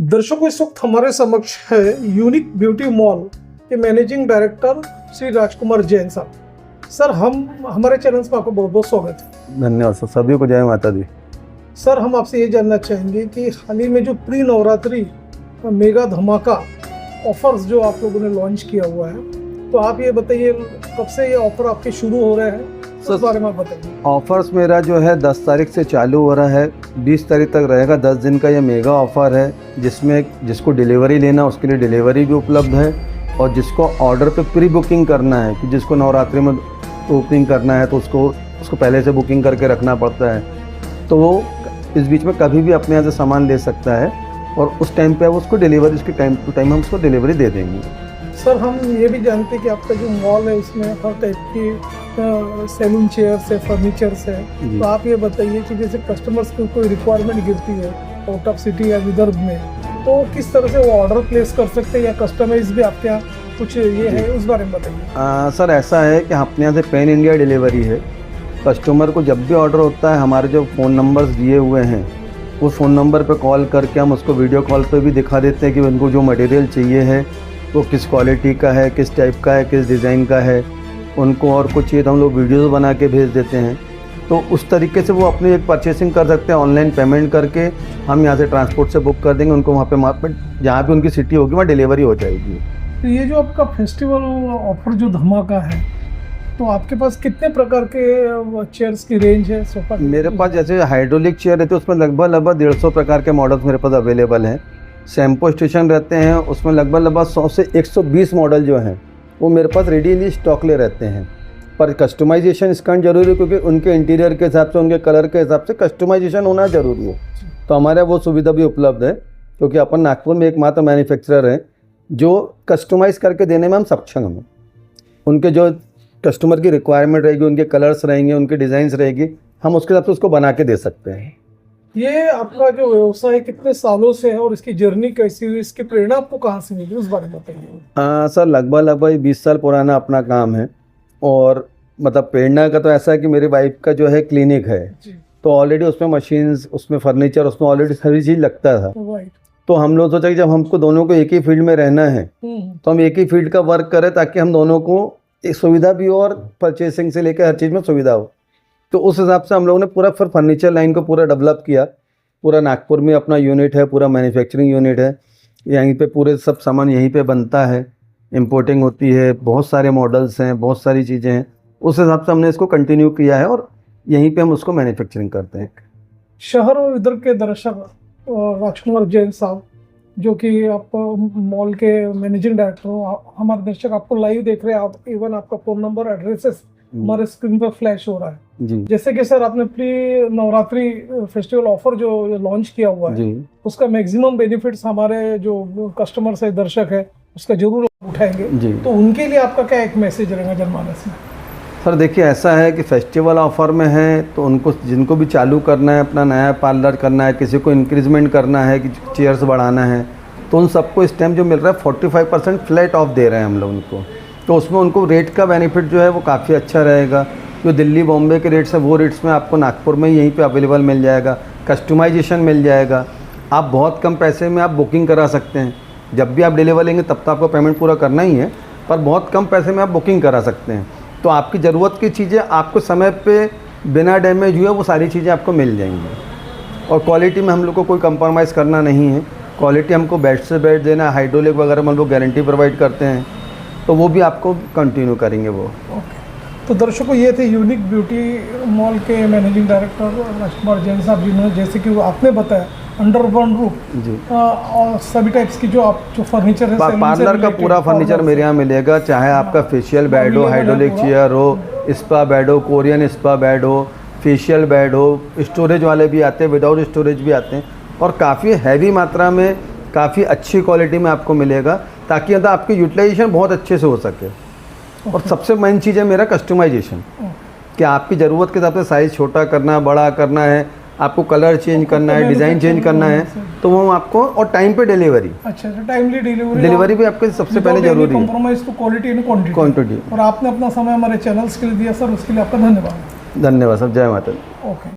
दर्शकों, इस वक्त हमारे समक्ष है यूनिक ब्यूटी मॉल के मैनेजिंग डायरेक्टर श्री राजकुमार जैन साहब। सर, हमारे चैनल में आपको बहुत बहुत स्वागत है। धन्यवाद सर, सभी को जय माता दी। सर, हम आपसे ये जानना चाहेंगे कि हाल ही में जो प्री नवरात्रि मेगा धमाका ऑफर्स जो आप लोगों ने लॉन्च किया हुआ है, तो आप ये बताइए कब से ये ऑफर आपके शुरू हो रहे हैं, उस बारे में बताइए। ऑफर्स मेरा जो है 10 तारीख से चालू हो रहा है, 20 तारीख तक रहेगा। 10 दिन का ये मेगा ऑफ़र है, जिसमें जिसको डिलीवरी लेना उसके लिए डिलीवरी भी उपलब्ध है, और जिसको ऑर्डर पे प्री बुकिंग करना है कि जिसको नवरात्रि में बुकिंग करना है तो उसको पहले से बुकिंग करके रखना पड़ता है, तो वो इस बीच में कभी भी अपने यहाँ से सामान ले सकता है और उस टाइम पे उसको डिलीवरी, उसकी टाइम टू टाइम हम उसको डिलीवरी दे देंगे। सर, हम ये भी जानते हैं कि आपका जो मॉल है उसमें हर टाइप की सैलून चेयर्स है, फर्नीचर्स है, तो आप ये बताइए कि जैसे कस्टमर्स की कोई रिक्वायरमेंट गिरती है आउट ऑफ सिटी या विदर्भ में, तो किस तरह से वो ऑर्डर प्लेस कर सकते हैं या कस्टमाइज भी आपके यहाँ कुछ ये है, उस बारे में बताइए। सर, ऐसा है कि अपने यहाँ से पैन इंडिया डिलीवरी है। कस्टमर को जब भी ऑर्डर होता है, हमारे जो फ़ोन नंबर्स दिए हुए हैं वो फ़ोन नंबर पे कॉल करके हम उसको वीडियो कॉल पे भी दिखा देते हैं कि उनको जो मटेरियल चाहिए है वो किस क्वालिटी का है, किस टाइप का है, किस डिज़ाइन का है। उनको और कुछ चाहिए तो हम लोग वीडियोज़ बना के भेज देते हैं, तो उस तरीके से वो अपनी एक परचेसिंग कर सकते हैं। ऑनलाइन पेमेंट करके हम यहाँ से ट्रांसपोर्ट से बुक कर देंगे, उनको वहाँ पे जहाँ भी उनकी सिटी होगी वहाँ डिलीवरी हो जाएगी। तो ये जो आपका फेस्टिवल ऑफर जो धमाका है, तो आपके पास कितने प्रकार के चेयर्स की रेंज है सोफा? मेरे पास जैसे हाइड्रोलिक चेयर रहते हैं उसमें लगभग 150 प्रकार के मॉडल्स मेरे पास अवेलेबल हैं। शैम्पू स्टेशन रहते हैं, उसमें लगभग 100 से 120 मॉडल जो हैं वो मेरे पास रेडीली स्टॉक ले रहते हैं। पर कस्टमाइजेशन इसका जरूरी है, क्योंकि उनके इंटीरियर के हिसाब से, उनके कलर के हिसाब से कस्टमाइजेशन होना ज़रूरी है। तो हमारे वो सुविधा भी उपलब्ध है, क्योंकि अपन नागपुर में एकमात्र मैन्युफैक्चरर हैं जो कस्टमाइज़ करके देने में हम सक्षम हैं। उनके जो कस्टमर की रिक्वायरमेंट रहेगी, उनके कलर्स रहेंगे, उनके डिज़ाइंस रहेगी, हम उसके हिसाब से उसको बना के दे सकते हैं। ये आपका जो व्यवसाय कितने सालों से है और इसकी जर्नी कैसी हुई, इसकी प्रेरणा आपको कहाँ से मिली, उस बारे में बताइए। सर, लगभग 20 साल पुराना अपना काम है, और मतलब प्रेरणा का तो ऐसा है कि मेरी वाइफ का जो है क्लिनिक है, तो ऑलरेडी उसमें मशीन्स, उसमें फर्नीचर, उसमें ऑलरेडी सभी चीज़ लगता था। तो हम लोग सोचा कि जब हमको दोनों को एक ही फील्ड में रहना है तो हम एक ही फील्ड का वर्क करें, ताकि हम दोनों को एक सुविधा भी हो और परचेसिंग से लेकर हर चीज़ में सुविधा हो। तो उस हिसाब से हम लोगों ने पूरा फिर फर्नीचर लाइन को पूरा डेवलप किया। पूरा नागपुर में अपना यूनिट है, पूरा मैन्युफैक्चरिंग यूनिट है, यहीं पे पूरे सब सामान यहीं पे बनता है, इंपोर्टिंग होती है, बहुत सारे मॉडल्स हैं, बहुत सारी चीज़ें हैं। उस हिसाब से हमने इसको कंटिन्यू किया है और यहीं पे हम उसको मैन्युफैक्चरिंग करते हैं। शहर और इधर के दर्शक राजकुमार जैन साहब, जो कि आप मॉल के मैनेजिंग डायरेक्टर हो, हमारे दर्शक आपको लाइव देख रहे हैं, आप इवन आपका फ़ोन नंबर, एड्रेसेस हमारे स्क्रीन पर फ्लैश हो रहा है जी। जैसे कि सर, आपने प्री नवरात्रि फेस्टिवल ऑफर जो लॉन्च किया हुआ है जी, उसका मैक्सिमम बेनिफिट्स हमारे जो कस्टमर्स है, दर्शक है, उसका जरूर उठाएंगे जी। तो उनके लिए आपका क्या एक मैसेज रहेगा जनमानस में? सर, देखिए, ऐसा है कि फेस्टिवल ऑफर में है तो उनको, जिनको भी चालू करना है, अपना नया पार्लर करना है, किसी को इंक्रीजमेंट करना है, कि चेयर्स बढ़ाना है, तो उन सबको इस टाइम जो मिल रहा है 45% फ्लैट ऑफ दे रहे हैं हम लोग उनको। तो उसमें उनको रेट का बेनिफिट जो है वो काफ़ी अच्छा रहेगा। जो दिल्ली बॉम्बे के रेट्स हैं वो रेट्स में आपको नागपुर में यहीं पे अवेलेबल मिल जाएगा। कस्टमाइजेशन मिल जाएगा, आप बहुत कम पैसे में आप बुकिंग करा सकते हैं। जब भी आप डिलीवर लेंगे तब तो आपको पेमेंट पूरा करना ही है, पर बहुत कम पैसे में आप बुकिंग करा सकते हैं। तो आपकी ज़रूरत की चीज़ें आपको समय पे बिना डैमेज हुए वो सारी चीज़ें आपको मिल जाएंगी। और क्वालिटी में हम लोग को कोई कंप्रोमाइज़ करना नहीं है। क्वालिटी हमको बेस्ट से बेस्ट देना, हाइड्रोलिक वगैरह में हम लोग गारंटी प्रोवाइड करते हैं, तो वो भी आपको कंटिन्यू करेंगे वो। ओके, तो दर्शकों, ये थे यूनिक ब्यूटी मॉल के मैनेजिंग डायरेक्टर राजकुमार जैन साहब, जिन्होंने, जैसे कि आपने बताया, अंडर वन रूफ जी, और सभी टाइप्स की जो फर्नीचर है, पार्लर का पूरा फर्नीचर मेरे यहाँ मिलेगा। चाहे आपका फेशियल बेड हो, हाइड्रोलिक चेयर हो, स्पा बेड हो, कोरियन स्पा बेड हो, फेशियल बेड हो, स्टोरेज वाले भी आते हैं, विदाउट स्टोरेज भी आते हैं, और काफ़ी हैवी मात्रा में, काफ़ी अच्छी क्वालिटी में आपको मिलेगा, ताकि मतलब आपकी यूटिलाइजेशन बहुत अच्छे से हो सके। और सबसे मेन चीज़ है मेरा कस्टमाइजेशन, कि आपकी ज़रूरत के हिसाब से साइज़ छोटा करना है, बड़ा करना है, आपको कलर चेंज करना है, डिज़ाइन चेंज करना है, तो वो आपको, और टाइम पे डिलीवरी। अच्छा, टाइमली डिलीवरी भी आपके सबसे पहले जरूरी है। कॉम्प्रोमाइज तो क्वालिटी एंड क्वांटिटी। और आपने अपना समय हमारे चैनल्स के लिए दिया सर, उसके लिए आपका धन्यवाद। धन्यवाद सर, जय माता दी। ओके।